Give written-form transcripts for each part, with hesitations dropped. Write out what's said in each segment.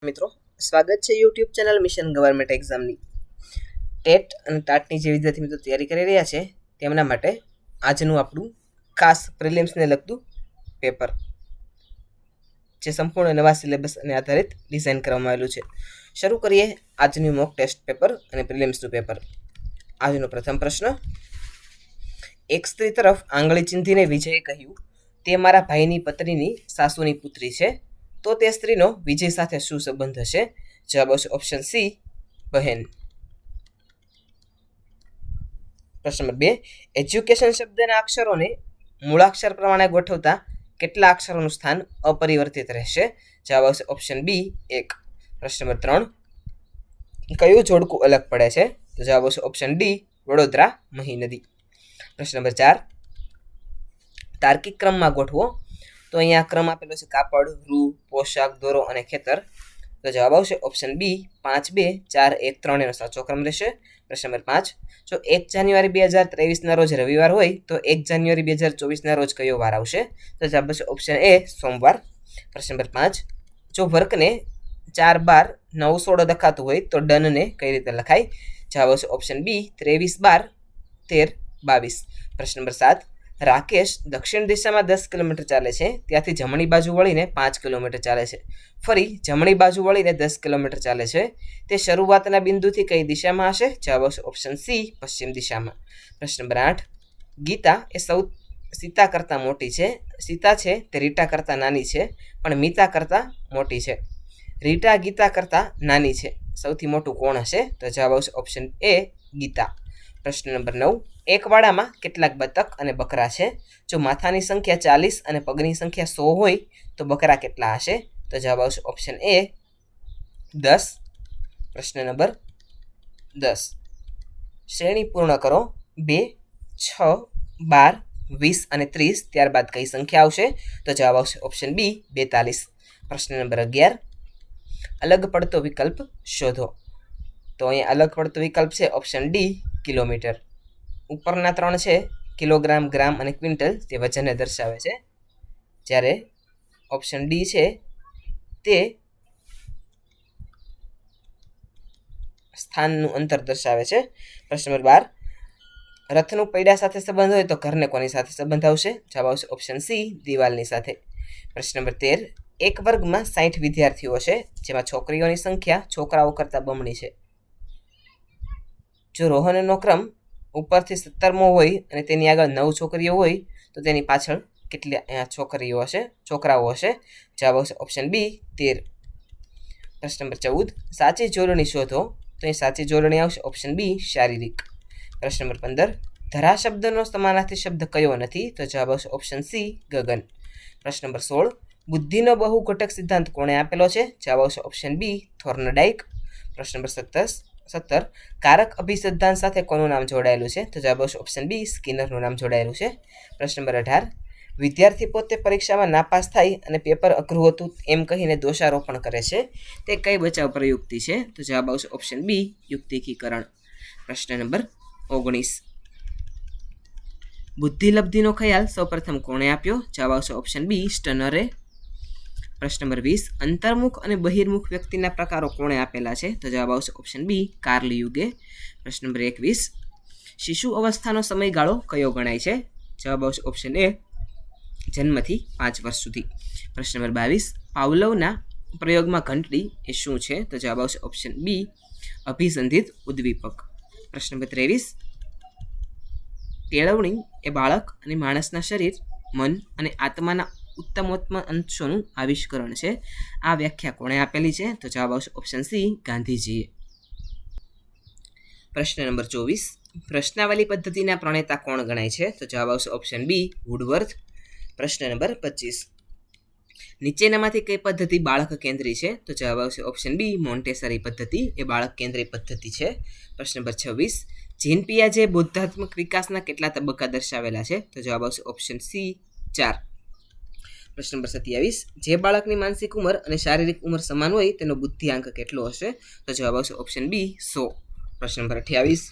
મિત્રો, સ્વાગત છે યુટ્યુબ ચેનલ મિશન ગવર્મેન્ટ એક્ઝામની. ટેટ અને ટાટની જે વિદ્યાર્થી મિત્રો તૈયારી કરી રહ્યા છે તેમના માટે આજનું આપણું ખાસ પ્રિલિમ્સને લગતું પેપર જે સંપૂર્ણ નવા સિલેબસ અને આધારિત ડિઝાઇન કરવામાં આવેલું છે. શરૂ કરીએ આજનું મોક ટેસ્ટ પેપર અને પ્રિલિમ્સનું પેપર. આજનો પ્રથમ પ્રશ્ન: એક સ્ત્રી તરફ આંગળી ચીંધીને વિજયે કહ્યું, તે મારા ભાઈની પત્નીની સાસુની પુત્રી છે. તો તે સ્ત્રીનો વિજય સાથે શું સંબંધ હશે? જવાબ આવશે ઓપ્શન સી, બહેન. પ્રશ્ન નંબર 2: એજ્યુકેશન શબ્દના અક્ષરોને મૂળાક્ષર પ્રમાણે ગોઠવતા કેટલા અક્ષરોનું સ્થાન અપરિવર્તિત રહેશે? જવાબ આવશે ઓપ્શન બી, 1. પ્રશ્ન નંબર 3: કયું જોડકું અલગ પડે છે? તો જવાબ આવશે ઓપ્શન ડી, વડોદરા મહીનદી. પ્રશ્ન નંબર 4: તાર્કિક ક્રમમાં ગોઠવો. તો અહીંયા ક્રમ આપેલો છે કાપડ, રૂ, પોશાક, દોરો અને ખેતર. તો જવાબ આવશે ઓપ્શન બી, 5, 2, 4, 1, 3 એનો સાચો ક્રમ રહેશે. પ્રશ્ન નંબર 5: જો 1 જાન્યુઆરી 2023ના રોજ રવિવાર હોય તો 1 જાન્યુઆરી 2024ના રોજ કયો વાર આવશે? તો જવાબ આવશે ઓપ્શન એ, સોમવાર. પ્રશ્ન નંબર 5: જો વર્કને 4, 12, 9, 16 લખાતું હોય તો ડનને કઈ રીતે લખાય? જવાબ આવશે ઓપ્શન બી, 23, 12, 13, 22. પ્રશ્ન નંબર 7: રાકેશ દક્ષિણ દિશામાં 10 કિલોમીટર ચાલે છે, ત્યાંથી જમણી બાજુ વળીને 5 કિલોમીટર ચાલે છે, ફરી જમણી બાજુ વળીને 10 કિલોમીટર ચાલે છે. તે શરૂઆતના બિંદુથી કઈ દિશામાં હશે? જવાબ આવશે ઓપ્શન સી, પશ્ચિમ દિશામાં. પ્રશ્ન નંબર 8: ગીતા એ સીતા કરતાં મોટી છે. સીતા છે તે રીટા કરતાં નાની છે, પણ મીતા કરતાં મોટી છે. રીટા ગીતા કરતાં નાની છે, સૌથી મોટું કોણ હશે? તો જવાબ આવશે ઓપ્શન એ, ગીતા. પ્રશ્ન નંબર 9: એક વાડામાં કેટલાક બતક અને બકરા છે? જો માથાની સંખ્યા 40 અને પગની સંખ્યા 100 હોય તો બકરા કેટલા હશે? તો જવાબ આવશે ઓપ્શન એ, 10. પ્રશ્ન નંબર 10: શ્રેણી પૂર્ણ કરો. 2, 6, 12, 20 અને 30, ત્યારબાદ કઈ સંખ્યા આવશે? તો જવાબ આવશે ઓપ્શન બી, 42. પ્રશ્ન નંબર 11: અલગ પડતો વિકલ્પ શોધો. તો અહીંયા અલગ પડતો વિકલ્પ છે ઓપ્શન ડી, કિલોમીટર. ઉપરના 3 છે કિલોગ્રામ, ગ્રામ અને ક્વિન્ટલ, તે વજનને દર્શાવે છે, જ્યારે ઓપ્શન ડી છે તે સ્થાનનું અંતર દર્શાવે છે. પ્રશ્ન નંબર 12: રથનું પૈડા સાથે સંબંધ હોય તો ઘરને કોની સાથે સંબંધ આવશે? જવાબ આવશે ઓપ્શન સી, દિવાલની સાથે. પ્રશ્ન નંબર 13: એક વર્ગમાં 60 વિદ્યાર્થીઓ છે, જેમાં છોકરીઓની સંખ્યા છોકરાઓ કરતાં બમણી છે. જો રોહનનો ક્રમ ઉપરથી 17મો હોય અને તેની આગળ 9 છોકરીઓ હોય તો તેની પાછળ કેટલી છોકરાઓ હશે? જવાબ આવશે ઓપ્શન બી, 13. પ્રશ્ન નંબર 14: સાચી જોડણી શોધો. તો એ સાચી જોડણી આવશે ઓપ્શન બી, શારીરિક. પ્રશ્ન નંબર 15: ધરા શબ્દનો સમાનાર્થી શબ્દ કયો નથી? તો જવાબ આવશે ઓપ્શન સી, ગગન. પ્રશ્ન નંબર 16: બુદ્ધિનો બહુ ઘટક સિદ્ધાંત કોણે આપેલો છે? જવાબ આવશે ઓપ્શન બી, થોર્નડાઇક. પ્રશ્ન નંબર 17: કારક અભિસિદ્ધાંત સાથે કોનું નામ જોડાયેલું છે? તો જવાબ આવશે ઓપ્શન બી, સ્કિનરનું નામ જોડાયેલું છે. પ્રશ્ન નંબર 18: વિદ્યાર્થી પોતે પરીક્ષામાં નાપાસ થાય અને પેપર અઘરું હતું એમ કહીને દોષારોપણ કરે છે, તે કઈ બચાવ પ્રયુક્તિ છે? તો જવાબ આવશે ઓપ્શન બી, યુક્તિકીકરણ. પ્રશ્ન નંબર 19: બુદ્ધિલબ્ધિનો ખ્યાલ સૌપ્રથમ કોણે આપ્યો? જવાબ આવશે ઓપ્શન બી, સ્ટનરે. પ્રશ્ન નંબર 20: અંતર્મુખ અને બહિર્મુખ વ્યક્તિના પ્રકારો કોણે આપેલા છે? તો જવાબ આવશે ઓપ્શન બી, કાર્લ યુગે. પ્રશ્ન નંબર 21: શિશુ અવસ્થાનો સમયગાળો કયો ગણાય છે? જવાબ આવશે ઓપ્શન એ, જન્મથી 5 વર્ષ સુધી. પ્રશ્ન નંબર 22: પાવલોવના પ્રયોગમાં ઘંટડી એ શું છે? તો જવાબ આવશે ઓપ્શન બી, અભિસંધિત ઉદ્દીપક. પ્રશ્ન નંબર 23: કેળવણી એ બાળક અને માણસના શરીર, મન અને આત્માના ઉત્તમોત્તમ અંશોનું આવિષ્કરણ છે. આ વ્યાખ્યા કોણે આપેલી છે? તો જવાબ આવશે ઓપ્શન સી, ગાંધીજીએ. પ્રશ્ન નંબર 24: પ્રશ્નાવલી પદ્ધતિના પ્રણેતા કોણ ગણાય છે? તો જવાબ આવશે ઓપ્શન બી, વુડવર્થ. પ્રશ્ન નંબર 25: નીચેનામાંથી કઈ પદ્ધતિ બાળક કેન્દ્રી છે? તો જવાબ આવશે ઓપ્શન બી, મોન્ટેસરી પદ્ધતિ એ બાળક કેન્દ્રી પદ્ધતિ છે. પ્રશ્ન નંબર 26: જીન પિયાજે બૌદ્ધાત્મક વિકાસના કેટલા તબક્કા દર્શાવેલા છે? તો જવાબ આવશે ઓપ્શન સી, 4. પ્રશ્ન નંબર 27: જે બાળકની માનસિક ઉંમર અને શારીરિક ઉંમર સમાન હોય તેનો બુદ્ધિઆંક કેટલો હશે? તો જવાબ આવશે ઓપ્શન બી, 100. પ્રશ્ન નંબર 28: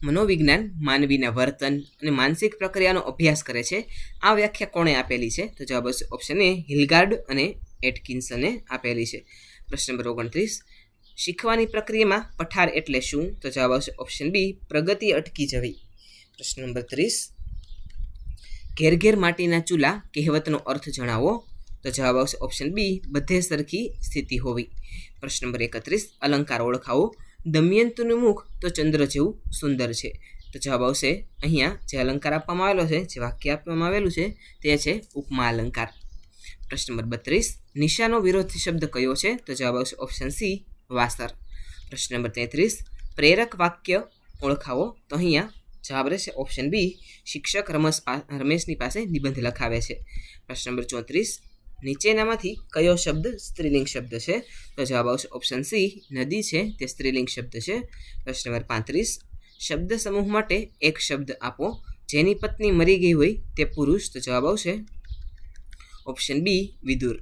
મનોવિજ્ઞાન માનવીના વર્તન અને માનસિક પ્રક્રિયાનો અભ્યાસ કરે છે. આ વ્યાખ્યા કોણે આપેલી છે? તો જવાબ આવશે ઓપ્શન એ, હિલગાર્ડ અને એટકિન્સને આપેલી છે. પ્રશ્ન નંબર 29, શીખવાની પ્રક્રિયામાં પઠાર એટલે શું? તો જવાબ આવશે ઓપ્શન બી, પ્રગતિ અટકી જવી. પ્રશ્ન નંબર 30, ઘેર ઘેર માટીના ચૂલા કહેવતનો અર્થ જણાવો. તો જવાબ આવશે ઓપ્શન બી, બધે સરખી સ્થિતિ હોવી. પ્રશ્ન નંબર 31, અલંકાર ઓળખાવો. દમયંતીનું મુખ તો ચંદ્ર જેવું સુંદર છે. તો જવાબ આવશે અહીંયા જે અલંકાર આપવામાં આવેલો છે, જે વાક્ય આપવામાં આવેલું છે તે છે ઉપમા અલંકાર. પ્રશ્ન નંબર 32, નિશાનો વિરોધી શબ્દ કયો છે? તો જવાબ આવશે ઓપ્શન સી, વાસર. પ્રશ્ન નંબર 33, પ્રેરક વાક્ય ઓળખાવો. તો અહીંયા જવાબ રહેશે ઓપ્શન બી, શિક્ષક રમેશની પાસે નિબંધ લખાવે છે. પ્રશ્ન નંબર 34, નીચેનામાંથી કયો શબ્દ સ્ત્રીલિંગ શબ્દ છે? તો જવાબ આવશે ઓપ્શન સી, નદી છે તે સ્ત્રીલિંગ શબ્દ છે. પ્રશ્ન નંબર 35, શબ્દ સમૂહ માટે એક શબ્દ આપો. જેની પત્ની મરી ગઈ હોય તે પુરુષ. તો જવાબ આવશે ઓપ્શન બી, વિદુર.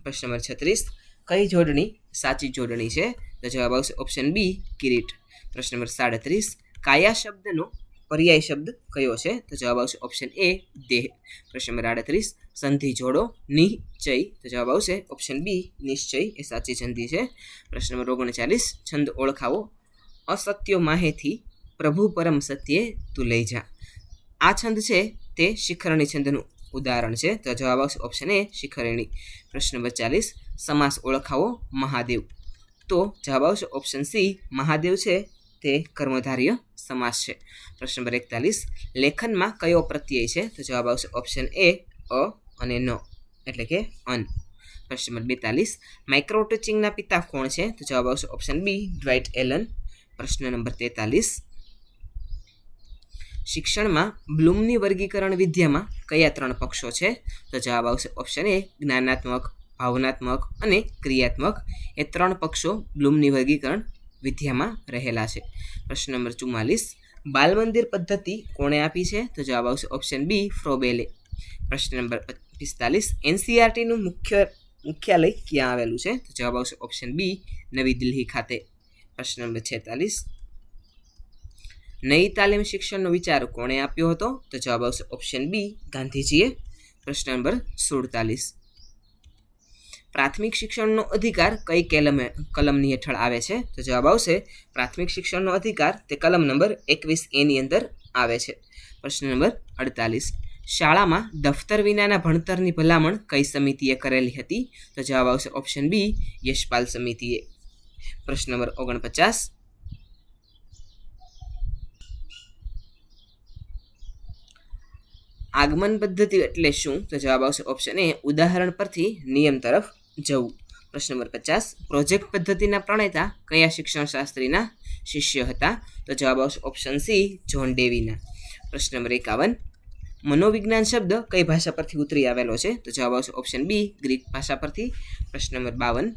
પ્રશ્ન નંબર 36, કઈ જોડણી સાચી જોડણી છે? તો જવાબ આવશે ઓપ્શન બી, કિરીટ. પ્રશ્ન નંબર 37, કાયા શબ્દનો પર્યાય શબ્દ કયો છે? તો જવાબ આવશે ઓપ્શન એ, દેહ. પ્રશ્ન નંબર 38, સંધિ જોડો. નિશ્ચય. તો જવાબ આવશે ઓપ્શન બી, નિશ્ચય એ સાચી સંધિ છે. પ્રશ્ન નંબર 39, છંદ ઓળખાવો. અસત્યો માહેથી પ્રભુ પરમ સત્યે તું લઈ જા. આ છંદ છે તે શિખરણી છંદનું ઉદાહરણ છે. તો જવાબ આવશે ઓપ્શન એ, શિખરણી. પ્રશ્ન નંબર 40, સમાસ ઓળખાવો. મહાદેવ. તો જવાબ આવશે ઓપ્શન સી, મહાદેવ છે તે કર્મધાર્ય સમાસ છે. પ્રશ્ન નંબર 41, લેખનમાં કયો પ્રત્યય છે? તો જવાબ આવશે ઓપ્શન એ, અ અને ન એટલે કે અન. પ્રશ્ન નંબર 42, માઇક્રો ટચિંગના પિતા કોણ છે? તો જવાબ આવશે ઓપ્શન બી, ડ્વાઇટ એલન. પ્રશ્ન નંબર 43, શિક્ષણમાં બ્લૂમની વર્ગીકરણ વિદ્યામાં કયા 3 પક્ષો છે? તો જવાબ આવશે ઓપ્શન એ, જ્ઞાનાત્મક, ભાવનાત્મક અને ક્રિયાત્મક. એ 3 પક્ષો બ્લૂમની વર્ગીકરણ વિદ્યામાં રહેલા છે. પ્રશ્ન નંબર 44, બાલ મંદિર પદ્ધતિ કોણે આપી છે? તો જવાબ આવશે ઓપ્શન બી, ફ્રોબેલે. પ્રશ્ન નંબર 45, એનસીઈઆરટીનું મુખ્યાલય ક્યાં આવેલું છે? તો જવાબ આવશે ઓપ્શન બી, નવી દિલ્હી ખાતે. પ્રશ્ન નંબર 46, નઈ તાલીમ શિક્ષણનો વિચાર કોણે આપ્યો હતો? તો જવાબ આવશે ઓપ્શન બી, ગાંધીજીએ. પ્રશ્ન નંબર 47, પ્રાથમિક શિક્ષણનો અધિકાર કઈ કલમની હેઠળ આવે છે? તો જવાબ આવશે પ્રાથમિક શિક્ષણનો અધિકાર તે કલમ નંબર 21A ની અંદર આવે છે. પ્રશ્ન નંબર 48, શાળામાં દફતર વિનાના ભણતરની ભલામણ કઈ સમિતિએ કરેલી હતી? તો જવાબ આવશે ઓપ્શન બી, યશપાલ સમિતિએ. પ્રશ્ન નંબર 49, આગમન પદ્ધતિ એટલે શું? તો જવાબ આવશે ઓપ્શન એ, ઉદાહરણ પરથી નિયમ તરફ જવું. પ્રશ્ન નંબર 50, પ્રોજેક્ટ પદ્ધતિના પ્રણેતા કયા શિક્ષણશાસ્ત્રીના શિષ્ય હતા? તો જવાબ આવશે ઓપ્શન સી, જ્હોન ડેવીના. પ્રશ્ન નંબર 51, મનોવિજ્ઞાન શબ્દ કઈ ભાષા પરથી ઉતરી આવેલો છે? તો જવાબ આવશે ઓપ્શન બી, ગ્રીક ભાષા પરથી. પ્રશ્ન નંબર 52,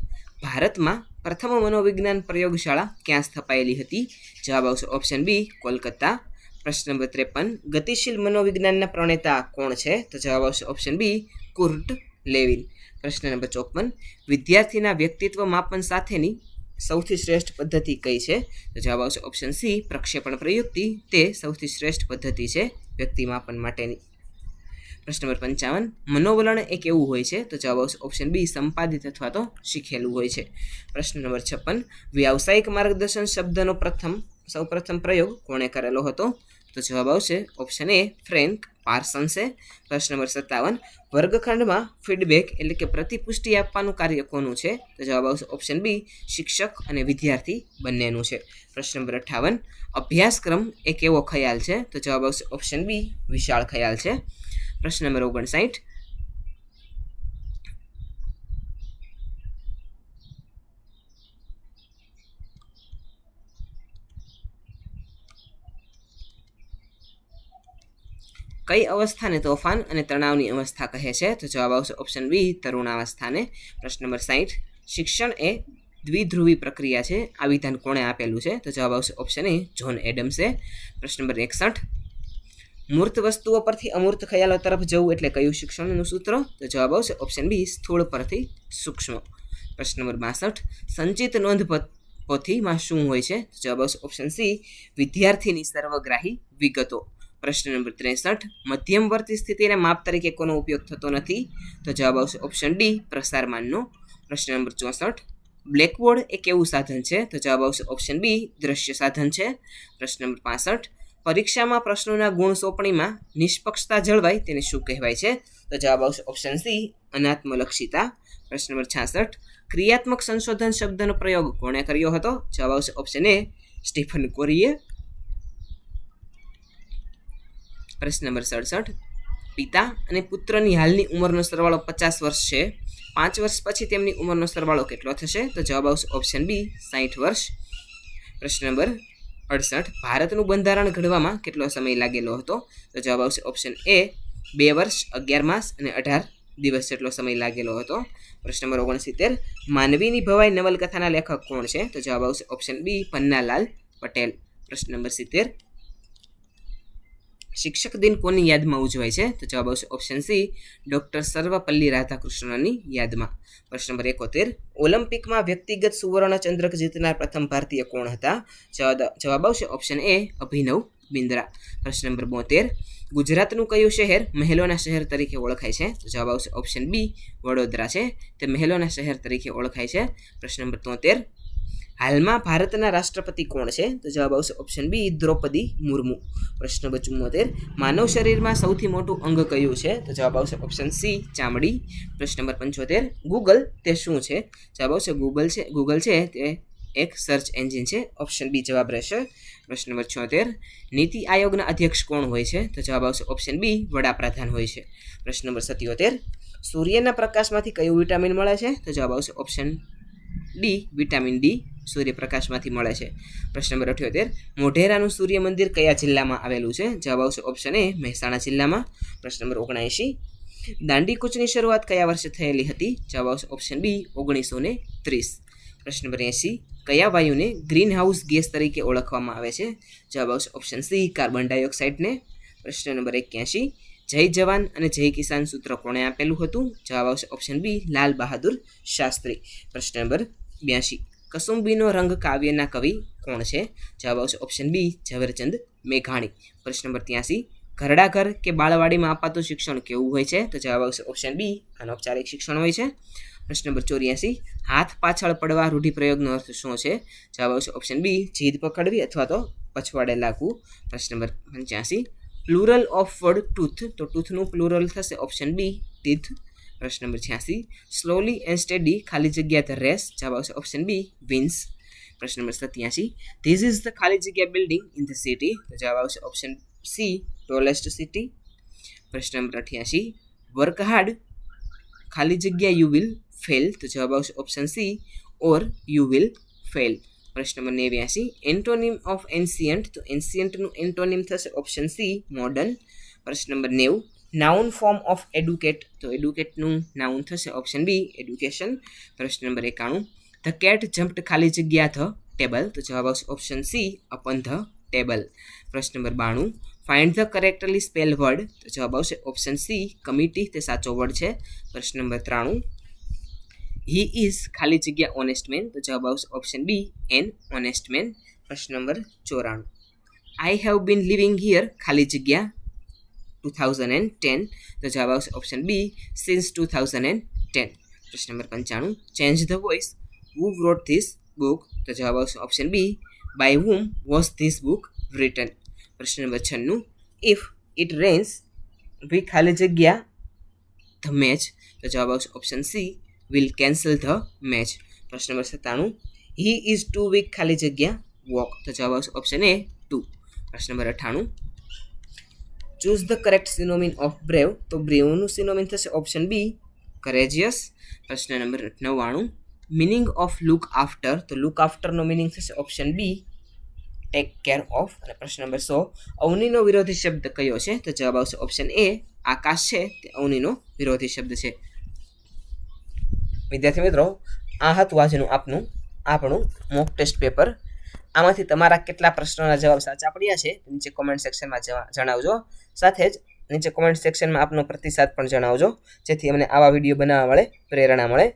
ભારતમાં પ્રથમ મનોવિજ્ઞાન પ્રયોગશાળા ક્યાં સ્થપાયેલી હતી? જવાબ આવશે ઓપ્શન બી, કોલકાતા. પ્રશ્ન નંબર 53, ગતિશીલ મનોવિજ્ઞાનના પ્રણેતા કોણ છે? તો જવાબ આવશે ઓપ્શન બી, કુર્ટ લેવિન. પ્રશ્ન નંબર 54, વિદ્યાર્થીના વ્યક્તિત્વ માપન સાથેની સૌથી શ્રેષ્ઠ પદ્ધતિ કઈ છે? તો જવાબ આવશે ઓપ્શન સી, પ્રક્ષેપણ પ્રયુક્તિ તે સૌથી શ્રેષ્ઠ પદ્ધતિ છે વ્યક્તિ માપન માટેની. પ્રશ્ન નંબર 55, મનોવલણ એ કેવું હોય છે? તો જવાબ આવશે ઓપ્શન બી, સંપાદિત અથવા તો શીખેલું હોય છે. પ્રશ્ન નંબર 56, વ્યાવસાયિક માર્ગદર્શન શબ્દનો સૌપ્રથમ પ્રયોગ કોણે કરેલો હતો? તો જવાબ આવશે ઓપ્શન એ, ફ્રેન્ક પાર્સન્સે. પ્રશ્ન નંબર 57, વર્ગખંડમાં ફીડબેક એટલે કે પ્રતિપુષ્ટિ આપવાનું કાર્ય કોનું છે? તો જવાબ આવશે ઓપ્શન બી, શિક્ષક અને વિદ્યાર્થી બંનેનું છે. પ્રશ્ન નંબર 58, અભ્યાસક્રમ એ કેવો ખ્યાલ છે? તો જવાબ આવશે ઓપ્શન બી, વિશાળ ખ્યાલ છે. પ્રશ્ન નંબર 59, કઈ અવસ્થાને તોફાન અને તણાવની અવસ્થા કહે છે? તો જવાબ આવશે ઓપ્શન બી, તરુણાવસ્થાને. પ્રશ્ન નંબર 60, શિક્ષણ એ દ્વિધ્રુવી પ્રક્રિયા છે. આ વિધાન કોણે આપેલું છે? તો જવાબ આવશે ઓપ્શન એ, જ્હોન એડમ્સે. પ્રશ્ન નંબર 61, મૂર્ત વસ્તુઓ પરથી અમૂર્ત ખ્યાલો તરફ જવું એટલે કયું શિક્ષણનું સૂત્ર? તો જવાબ આવશે ઓપ્શન બી, સ્થૂળ પરથી સૂક્ષ્મ. પ્રશ્ન નંબર 62, સંચિત નોંધ પોથીમાં શું હોય છે? તો જવાબ આવશે ઓપ્શન સી, વિદ્યાર્થીની સર્વગ્રાહી વિગતો. પ્રશ્ન નંબર 63 મધ્યમવર્તી સ્થિતિને માપ તરીકે કોનો ઉપયોગ થતો નથી? તો જવાબ આવશે ઓપ્શન ડી પ્રસારમાનનો. પ્રશ્ન નંબર 64 બ્લેકબોર્ડ એ કેવું સાધન છે? તો જવાબ આવશે ઓપ્શન બી દ્રશ્ય સાધન છે. પ્રશ્ન નંબર 65 પરીક્ષામાં પ્રશ્નોના ગુણ સોંપણીમાં નિષ્પક્ષતા જળવાય તેને શું કહેવાય છે? તો જવાબ આવશે ઓપ્શન સી અનાત્મલક્ષિતા. પ્રશ્ન નંબર 66 ક્રિયાત્મક સંશોધન શબ્દનો પ્રયોગ કોણે કર્યો હતો? જવાબ આવશે ઓપ્શન એ સ્ટીફન કોરીએ. પ્રશ્ન નંબર 67 પિતા અને પુત્રની હાલની ઉંમરનો સરવાળો 50 વર્ષ છે. 5 વર્ષ પછી તેમની ઉંમરનો સરવાળો કેટલો થશે? તો જવાબ આવશે ઓપ્શન બી 60 વર્ષ. પ્રશ્ન નંબર 68 ભારતનું બંધારણ ઘડવામાં કેટલો સમય લાગેલો હતો? તો જવાબ આવશે ઓપ્શન એ 2 વર્ષ 11 માસ અને 18 દિવસ જેટલો સમય લાગેલો હતો. પ્રશ્ન નંબર 69 માનવીની ભવાઈ નવલકથાના લેખક કોણ છે? તો જવાબ આવશે ઓપ્શન બી પન્નાલાલ પટેલ. પ્રશ્ન નંબર 70 શિક્ષક દિન કોની યાદમાં ઉજવાય છે? તો જવાબ આવશે ઓપ્શન સી ડૉક્ટર સર્વપલ્લી રાધાકૃષ્ણનની યાદમાં. પ્રશ્ન નંબર 71 ઓલિમ્પિકમાં વ્યક્તિગત સુવર્ણ ચંદ્રક જીતનાર પ્રથમ ભારતીય કોણ હતા? જવાબ આવશે ઓપ્શન એ અભિનવ બિંદ્રા. પ્રશ્ન નંબર 72 ગુજરાતનું કયું શહેર મહેલોના શહેર તરીકે ઓળખાય છે? તો જવાબ આવશે ઓપ્શન બી વડોદરા છે તે મહેલોના શહેર તરીકે ઓળખાય છે. પ્રશ્ન નંબર 73 હાલમાં ભારતના રાષ્ટ્રપતિ કોણ છે? તો જવાબ આવશે ઓપ્શન બી દ્રૌપદી મુર્મુ. પ્રશ્ન નંબર 74 માનવ શરીરમાં સૌથી મોટું અંગ કયું છે? તો જવાબ આવશે ઓપ્શન સી ચામડી. પ્રશ્ન નંબર 75 ગૂગલ તે શું છે? જવાબ આવશે ગૂગલ છે તે એક સર્ચ એન્જિન છે. ઓપ્શન બી જવાબ રહેશે. પ્રશ્ન નંબર 76 નીતિ આયોગના અધ્યક્ષ કોણ હોય છે? તો જવાબ આવશે ઓપ્શન બી વડાપ્રધાન હોય છે. પ્રશ્ન નંબર 77 સૂર્યના પ્રકાશમાંથી કયું વિટામિન મળે છે? તો જવાબ આવશે ઓપ્શન ડી વિટામિન ડી સૂર્યપ્રકાશમાંથી મળે છે. પ્રશ્ન નંબર 78 મોઢેરાનું સૂર્ય મંદિર કયા જિલ્લામાં આવેલું છે? જવાબ આવશે ઓપ્શન એ મહેસાણા જિલ્લામાં. પ્રશ્ન નંબર 79 દાંડી કૂચની શરૂઆત કયા વર્ષે થયેલી હતી? જવાબ આવશે ઓપ્શન બી 1930. પ્રશ્ન નંબર 80 કયા વાયુને ગ્રીન હાઉસ ગેસ તરીકે ઓળખવામાં આવે છે? જવાબ આવશે ઓપ્શન સી કાર્બન ડાયોક્સાઇડને. પ્રશ્ન નંબર 81 જય જવાન અને જય કિસાન સૂત્ર કોણે આપેલું હતું? જવાબ આવશે ઓપ્શન બી લાલ બહાદુર શાસ્ત્રી. પ્રશ્ન નંબર 82 કસુંબીનો રંગ કાવ્યના કવિ કોણ છે? જવાબ આવશે ઓપ્શન બી ઝવેરચંદ મેઘાણી. પ્રશ્ન નંબર 83 ઘરડા ઘર કે બાળવાડીમાં અપાતું શિક્ષણ કેવું હોય છે? તો જવાબ આવશે ઓપ્શન બી અનૌપચારિક શિક્ષણ હોય છે. પ્રશ્ન નંબર 84 હાથ પાછળ પડવા રૂઢિપ્રયોગનો અર્થ શું છે? જવાબ આવશે ઓપ્શન બી જીદ પકડવી અથવા તો પછવાડે લાગવું. પ્રશ્ન number 85 plural of word tooth તો ટૂથનું પ્લુરલ થશે ઓપ્શન બી ટીથ. પ્રશ્ન નંબર 86 સ્લોલી એન્ડ સ્ટેડી ખાલી જગ્યા ધ રેસ જવાબ આવશે ઓપ્શન બી વિન્સ. પ્રશ્ન નંબર 87 ધીસ ઇઝ ધ ખાલી જગ્યા બિલ્ડિંગ ઇન ધ સિટી તો જવાબ આવશે ઓપ્શન સી ટોલેસ્ટ સિટી. પ્રશ્ન નંબર 88 વર્ક હાર્ડ ખાલી જગ્યા યુ વિલ ફેલ તો જવાબ આવશે option C or you will fail. પ્રશ્ન નંબર 89 એન્ટોનિમ ઓફ એન્શિયન્ટ તો એન્શિયન્ટનું એન્ટોનિમ થશે ઓપ્શન સી મોડર્ન. પ્રશ્ન number 90 noun form of educate તો એડ્યુકેટનું નાઉન થશે ઓપ્શન બી એડ્યુકેશન. પ્રશ્ન નંબર 91 ધ કેટ જમ્પ્ડ ખાલી જગ્યા ધ ટેબલ તો જવાબ આવશે option C upon the table. પ્રશ્ન number 92 find the correctly spell word તો જવાબ આવશે ઓપ્શન સી કમિટી તે સાચો વર્ડ છે. પ્રશ્ન નંબર 93 હી ઇઝ ખાલી જગ્યા ઓનેસ્ટ મેન તો જવાબ આવશે option B an honest man. પ્રશ્ન નંબર 94 I have been living here ખાલી જગ્યા 2010 તો જવાબ આવશે ઓપ્શન બી સિન્સ 2010. પ્રશ્ન નંબર 95 change the voice who wrote this book તો જવાબ આવશે option B by whom was this book written. પ્રશ્ન નંબર 96 ઇફ ઇટ રેન્સ વી ખાલી જગ્યા ધ મેચ તો જવાબ આવશે option C will cancel the match. પ્રશ્ન નંબર 97 હી ઇઝ ટુ વીક ખાલી જગ્યા વોક તો જવાબ આવશે ઓપ્શન એ 2. પ્રશ્ન નંબર 98 choose the correct synonym of brave તો બ્રેવનું સિનોમિન થશે ઓપ્શન બી કરેજિયસ. પ્રશ્ન નંબર 99 મિનિંગ ઓફ લુક આફ્ટર તો લુક આફ્ટરનો મિનિંગ થશે option B take care of. અને પ્રશ્ન નંબર 100 અવનીનો વિરોધી શબ્દ કયો છે તો જવાબ આવશે ઓપ્શન એ આકાશ છે તે અવનીનો વિરોધી શબ્દ છે. વિદ્યાર્થી મિત્રો આ હતું આજનું આપણું મોક ટેસ્ટ પેપર. આમાંથી તમારા કેટલા પ્રશ્નોના જવાબ સાચા પડ્યા છે નીચે કોમેન્ટ સેક્શનમાં જણાવજો. સાથે જ નીચે કોમેન્ટ સેક્શનમાં આપનો પ્રતિસાદ પણ જણાવજો જેથી અમને આવા વિડીયો બનાવવા મળે પ્રેરણા મળે.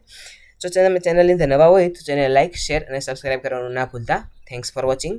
જો તમે ચેનલની અંદર નવા હોય તો ચેનલ લાઇક શેર અને સબસ્ક્રાઈબ કરવાનું ના ભૂલતા. Thanks for watching.